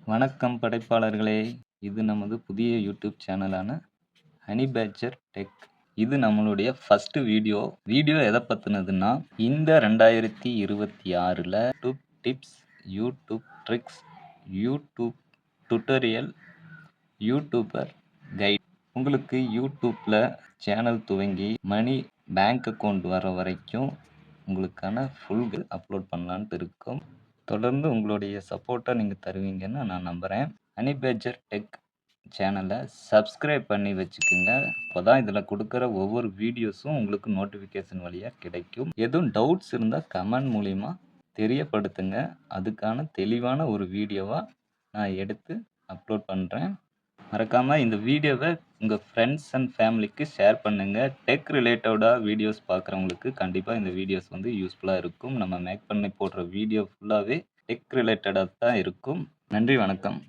வணக்கம் படைப்பாளர்களே! இது நமது புதிய யூடியூப் சேனலான ஹனி பேட்ஜர் டெக். இது நம்மளுடைய ஃபர்ஸ்ட் வீடியோ. வீடியோ எத பத்தினதுன்னா, இந்த 2026ல YouTube tips, YouTube tricks, YouTube tutorial, YouTuber guide. உங்களுக்கு யூடியூப்ல சேனல் துவங்கி மணி பேங்க் அக்கவுண்ட் வர வரைக்கும் உங்களுக்கான ஃபுல் அப்லோட் பண்ணலான்ட்டு இருக்கோம். தொடர்ந்து உங்களுடைய சப்போர்ட்டை நீங்கள் தருவீங்கன்னு நான் நம்புகிறேன். ஹனி பேட்ஜர் டெக் சேனலை சப்ஸ்கிரைப் பண்ணி வச்சுக்கோங்க. அப்போ தான் இதில் கொடுக்குற ஒவ்வொரு வீடியோஸும் உங்களுக்கு நோட்டிஃபிகேஷன் வழியாக கிடைக்கும். எதுவும் டவுட்ஸ் இருந்தால் கமெண்ட் மூலிமா தெரியப்படுத்துங்க. அதுக்கான தெளிவான ஒரு வீடியோவாக நான் எடுத்து அப்லோட் பண்ணுறேன். மறக்காமல் இந்த வீடியோவை உங்கள் ஃப்ரெண்ட்ஸ் அண்ட் ஃபேமிலிக்கு ஷேர் பண்ணுங்கள். டெக் ரிலேட்டடாக வீடியோஸ் பார்க்குறவங்களுக்கு கண்டிப்பாக இந்த வீடியோஸ் வந்து யூஸ்ஃபுல்லாக இருக்கும். நம்ம மேக் பண்ணி போடுற வீடியோ ஃபுல்லாகவே டெக் ரிலேட்டடாக தான் இருக்கும். நன்றி, வணக்கம்.